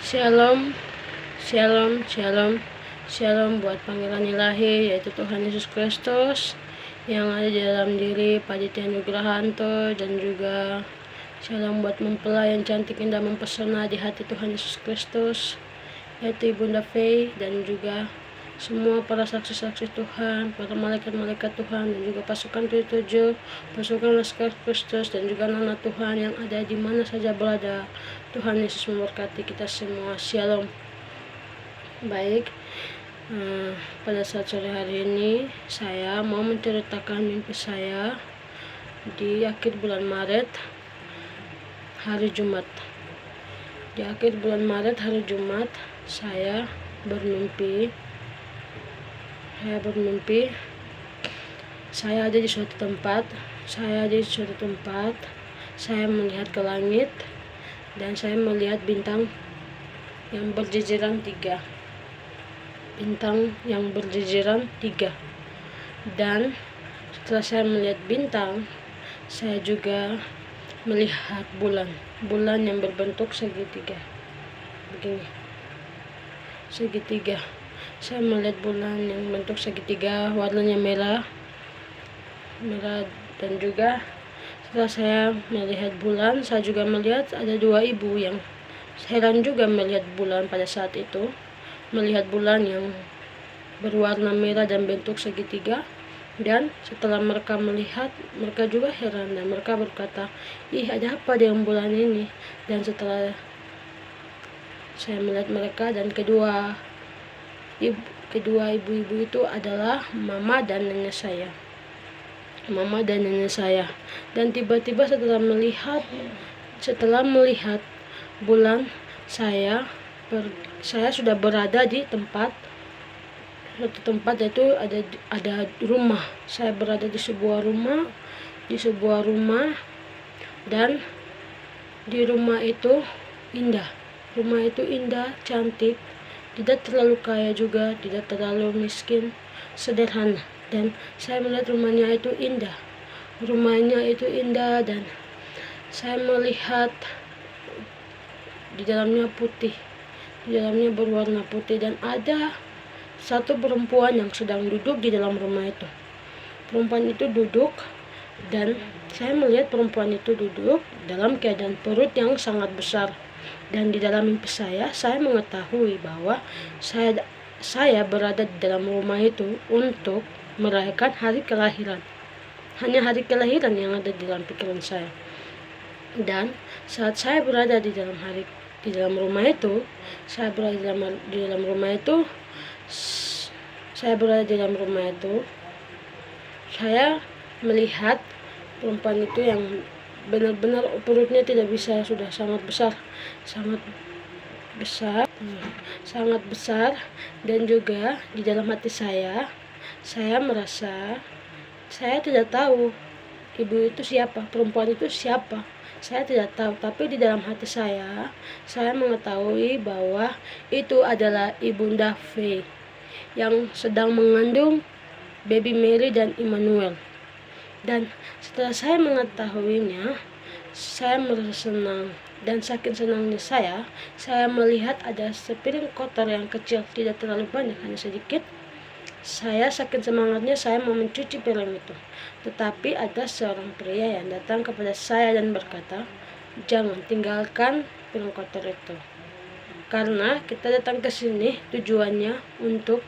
Shalom, shalom, shalom, shalom buat panggilan ilahi, yaitu Tuhan Yesus Kristus yang ada di dalam diri Paditya Nugrahanto, dan juga shalom buat mempelai yang cantik, indah, mempesona di hati Tuhan Yesus Kristus, yaitu Ibunda Faye, dan juga semua para saksi-saksi Tuhan, para malaikat-malaikat Tuhan, dan juga pasukan 77, pasukan Laskar Kristus, dan juga anak Tuhan yang ada di mana saja berada. Tuhan Yesus memberkati kita semua. Shalom. Baik, pada saat sore hari ini saya mau menceritakan mimpi saya di akhir bulan Maret, hari Jumat. Di akhir bulan Maret, hari Jumat, saya bermimpi saya ada di suatu tempat. Saya melihat ke langit dan saya melihat bintang yang berjejeran 3. Dan setelah saya melihat bintang, saya juga melihat bulan yang berbentuk segitiga begini, segitiga. Saya melihat bulan yang bentuk segitiga, warnanya merah, dan juga setelah saya melihat bulan, saya juga melihat ada 2 ibu yang heran juga melihat bulan pada saat itu, melihat bulan yang berwarna merah dan bentuk segitiga. Dan setelah mereka melihat, mereka juga heran dan mereka berkata, "Ih, ada apa dengan bulan ini?" Dan setelah saya melihat mereka, dan kedua ibu-ibu itu adalah mama dan nenek saya. Dan tiba-tiba setelah melihat bulan, saya sudah berada di suatu tempat, yaitu ada rumah. Saya berada di sebuah rumah, dan di rumah itu indah. Rumah itu indah, cantik, tidak terlalu kaya juga, tidak terlalu miskin, sederhana. Dan saya melihat rumahnya itu indah, dan saya melihat di dalamnya berwarna putih, dan ada satu perempuan yang sedang duduk di dalam rumah itu. Perempuan itu duduk, dan saya melihat perempuan itu duduk dalam keadaan perut yang sangat besar. Dan di dalam mimpi saya mengetahui bahwa saya berada di dalam rumah itu untuk merayakan hari kelahiran. Hanya hari kelahiran yang ada di dalam pikiran saya. Dan saat saya berada di dalam rumah itu, saya melihat perempuan itu yang benar-benar perutnya tidak bisa, sudah sangat besar. Dan juga di dalam hati saya merasa saya tidak tahu ibu itu siapa, perempuan itu siapa, saya tidak tahu. Tapi di dalam hati saya mengetahui bahwa itu adalah Ibunda Faye yang sedang mengandung baby Mary dan Immanuel. Dan setelah saya mengetahuinya, saya merasa senang. Dan saking senangnya saya melihat ada sepiring kotor yang kecil, tidak terlalu banyak, hanya sedikit. Saking semangatnya saya mau mencuci piring itu. Tetapi ada seorang pria yang datang kepada saya dan berkata, "Jangan tinggalkan piring kotor itu. Karena kita datang ke sini tujuannya untuk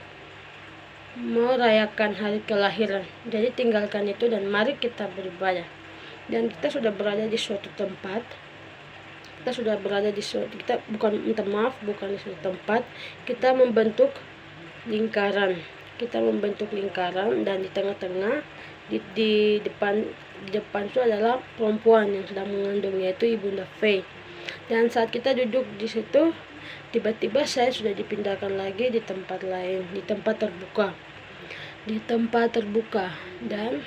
merayakan hari kelahiran. Jadi tinggalkan itu dan mari kita beribadah." Dan kita sudah berada di suatu tempat. Bukan di suatu tempat. Kita membentuk lingkaran. Dan di tengah-tengah, di depan itu adalah perempuan yang sedang mengandung, yaitu Ibunda Faye. Dan saat kita duduk di situ, tiba-tiba saya sudah dipindahkan lagi di tempat lain, di tempat terbuka. Dan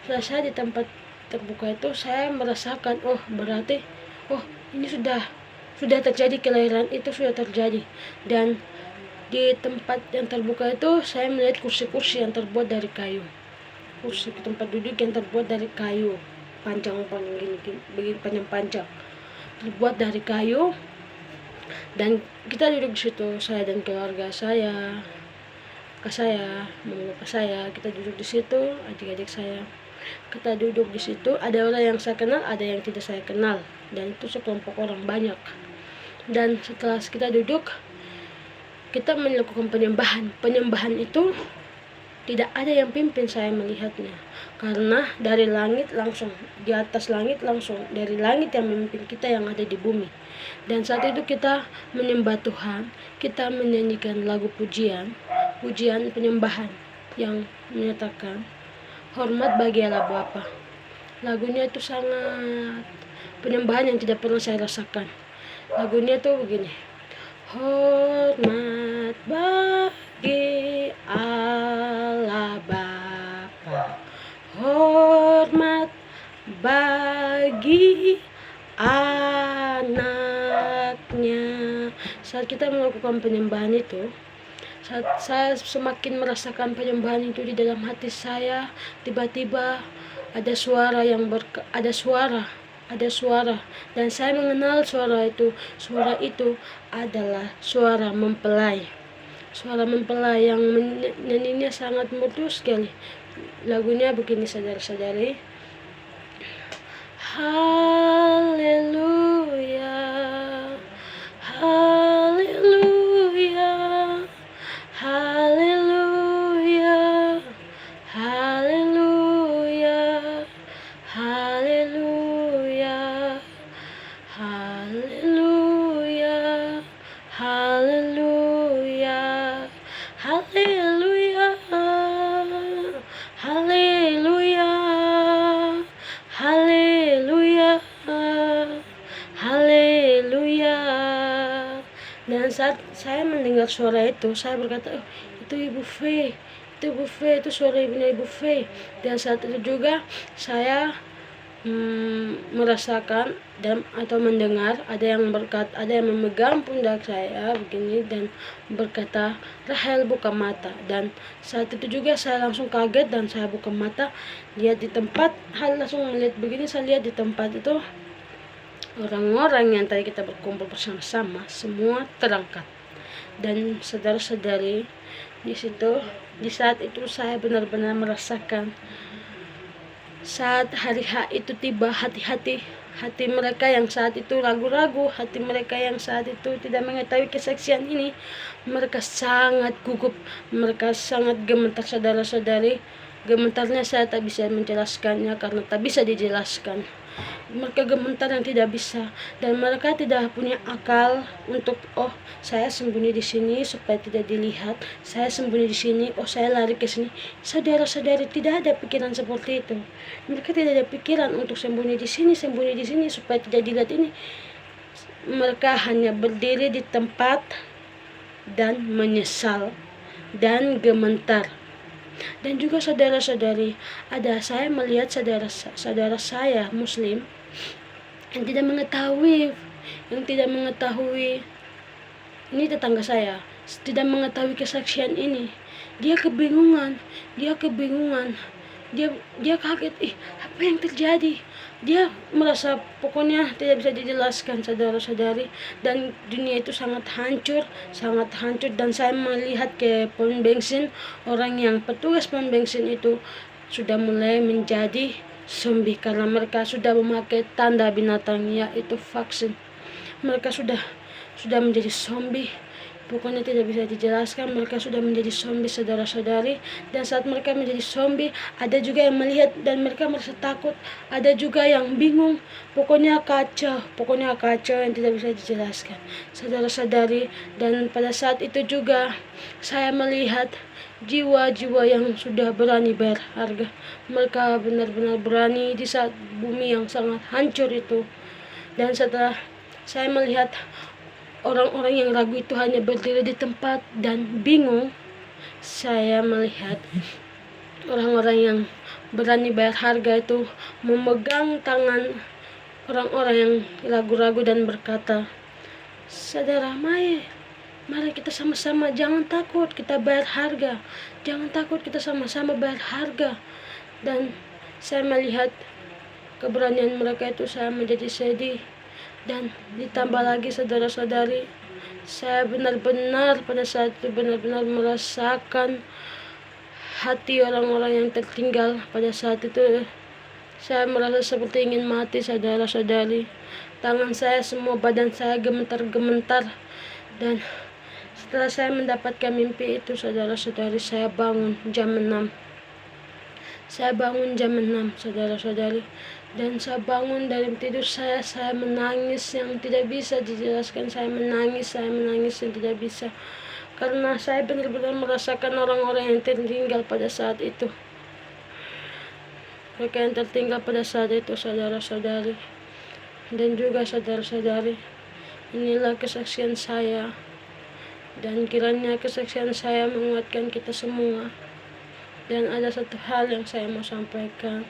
setelah saya di tempat terbuka itu, saya merasakan, ini sudah terjadi, kelahiran itu sudah terjadi. Dan di tempat yang terbuka itu saya melihat kursi-kursi yang terbuat dari kayu, kursi tempat duduk yang terbuat dari kayu panjang terbuat dari kayu. Dan kita duduk di situ, saya dan keluarga saya, kakak saya, mama bapak saya, kita duduk di situ, adik-adik saya. Kita duduk di situ, ada orang yang saya kenal, ada yang tidak saya kenal, dan itu sekelompok orang banyak. Dan setelah kita duduk, kita melakukan penyembahan. Penyembahan itu tidak ada yang pimpin, saya melihatnya, karena dari langit langsung, di atas langit langsung, dari langit yang memimpin kita yang ada di bumi. Dan saat itu kita menyembah Tuhan, kita menyanyikan lagu pujian penyembahan yang menyatakan hormat bagi Allah Bapa. Lagunya itu sangat penyembahan yang tidak pernah saya rasakan. Lagunya tuh begini. Hormat bagi Allah Bapa, hormat bagi anaknya. Saat kita melakukan penyembahan itu, saat saya semakin merasakan penyembahan itu di dalam hati saya, tiba-tiba ada suara dan saya mengenal suara itu. Suara itu adalah suara mempelai. Suara mempelai yang nyanyinya sangat merdu sekali. Lagunya begini, saudara-saudari. Haleluya, haleluya, haleluya, haleluya, haleluya, haleluya, haleluya, haleluya, haleluya, haleluya, haleluya. Dan saat saya mendengar suara itu, saya berkata, itu Ibu Fe, itu suara ibunya Ibu Fe. Dan saat itu juga saya merasakan atau mendengar ada yang memegang pundak saya begini dan berkata, Rahel buka mata. Dan saat itu juga saya langsung kaget dan saya buka mata, lihat di tempat, langsung melihat begini, saya lihat di tempat itu orang-orang yang tadi kita berkumpul bersama-sama semua terangkat. Dan saudara-saudari, di saat itu saya benar-benar merasakan saat hari H itu tiba, hati mereka yang saat itu ragu-ragu, hati mereka yang saat itu tidak mengetahui kesaksian ini, mereka sangat gugup, mereka sangat gemetar, saudara-saudari. Gemetarnya saya tak bisa menjelaskannya karena tak bisa dijelaskan. Mereka gemetar yang tidak bisa, dan mereka tidak punya akal untuk, oh saya sembunyi di sini supaya tidak dilihat, saya sembunyi di sini, oh saya lari ke sini. Saudara-saudari, tidak ada pikiran seperti itu. Mereka tidak ada pikiran untuk sembunyi di sini supaya tidak dilihat ini. Mereka hanya berdiri di tempat dan menyesal dan gemetar. Dan juga saudara-saudari, saya melihat saudara saya Muslim yang tidak mengetahui, ini tetangga saya, tidak mengetahui kesaksian ini. Dia kebingungan, dia kaget, apa yang terjadi? Dia merasa pokoknya tidak bisa dijelaskan, saudara-saudari. Dan dunia itu sangat hancur. Dan saya melihat ke pom bensin, orang yang petugas pom bensin itu sudah mulai menjadi zombie karena mereka sudah memakai tanda binatang, yaitu vaksin. Mereka sudah menjadi zombie. Pokoknya tidak bisa dijelaskan, mereka sudah menjadi zombie, saudara-saudari. Dan saat mereka menjadi zombie, ada juga yang melihat dan mereka merasa takut, ada juga yang bingung. Pokoknya kacau yang tidak bisa dijelaskan, saudara-saudari. Dan pada saat itu juga saya melihat jiwa-jiwa yang sudah berani bayar harga. Mereka benar-benar berani di saat bumi yang sangat hancur itu. Dan setelah saya melihat orang-orang yang ragu itu hanya berdiri di tempat dan bingung, saya melihat orang-orang yang berani bayar harga itu memegang tangan orang-orang yang ragu-ragu dan berkata, saudara, mari kita sama-sama, jangan takut, kita bayar harga, jangan takut, kita sama-sama bayar harga. Dan saya melihat keberanian mereka itu, saya menjadi sedih. Dan ditambah lagi saudara-saudari, saya benar-benar pada saat itu benar-benar merasakan hati orang-orang yang tertinggal. Pada saat itu saya merasa seperti ingin mati saudara-saudari. Tangan saya, semua badan saya gemetar-gemetar. Dan setelah saya mendapatkan mimpi itu saudara-saudari, saya bangun jam 6. Saya bangun jam 6 saudara-saudari. Dan saya bangun dari tidur saya menangis yang tidak bisa dijelaskan. Saya menangis yang tidak bisa. Karena saya benar-benar merasakan orang-orang yang tertinggal pada saat itu. Mereka yang tertinggal pada saat itu saudara-saudari. Dan juga saudara-saudari, inilah kesaksian saya. Dan kiranya kesaksian saya menguatkan kita semua. Dan ada satu hal yang saya mau sampaikan.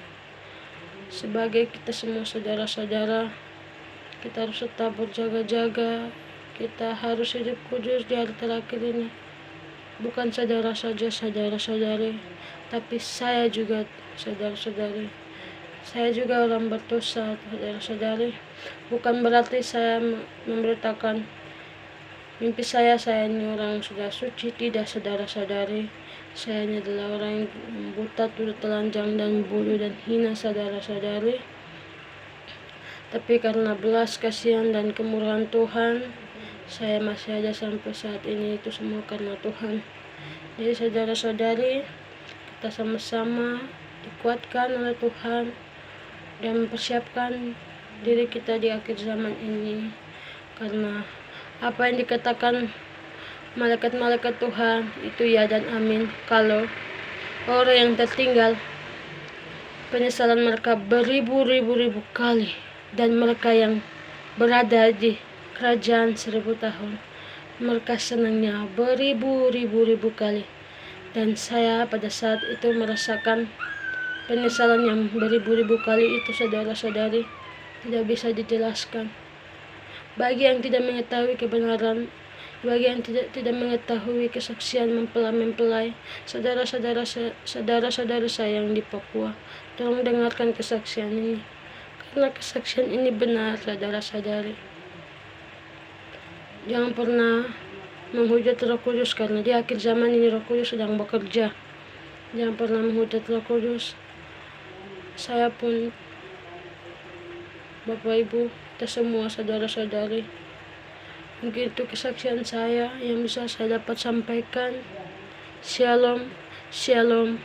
Sebagai kita semua saudara-saudara, kita harus tetap berjaga-jaga. Kita harus hidup kudus di hari terakhir ini. Bukan saudara saja saudara-saudari, tapi saya juga saudara-saudari. Saya juga orang berdosa saudara-saudari. Bukan berarti saya memberitakan mimpi saya ini orang sudah suci. Tidak saudara-saudari. Saya ini adalah orang yang buta, turut telanjang dan bodoh dan hina saudara-saudari. Tapi karena belas kasihan dan kemurahan Tuhan, saya masih ada sampai saat ini. Itu semua karena Tuhan. Jadi saudara-saudari, kita sama-sama dikuatkan oleh Tuhan dan mempersiapkan diri kita di akhir zaman ini. Karena apa yang dikatakan malaikat-malaikat Tuhan itu ya dan amin. Kalau orang yang tertinggal, penyesalan mereka beribu-ribu kali. Dan mereka yang berada di kerajaan 1000 tahun, mereka senangnya beribu-ribu kali. Dan saya pada saat itu merasakan penyesalan yang beribu-ribu kali itu saudara-saudari, tidak bisa dijelaskan. Bagi yang tidak mengetahui kebenaran, bagi yang tidak mengetahui kesaksian mempelai saudara-saudara saya yang di Papua, tolong dengarkan kesaksian ini. Karena kesaksian ini benar saudara-saudari. Jangan pernah menghujat Roh Kudus, karena di akhir zaman ini Roh Kudus sedang bekerja. Jangan pernah menghujat Roh Kudus. Saya pun, Bapak Ibu, kita semua saudara-saudari, mungkin itu kesaksian saya yang bisa saya dapat sampaikan. Shalom, shalom,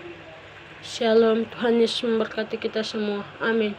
shalom. Tuhan Yesus memberkati kita semua. Amin.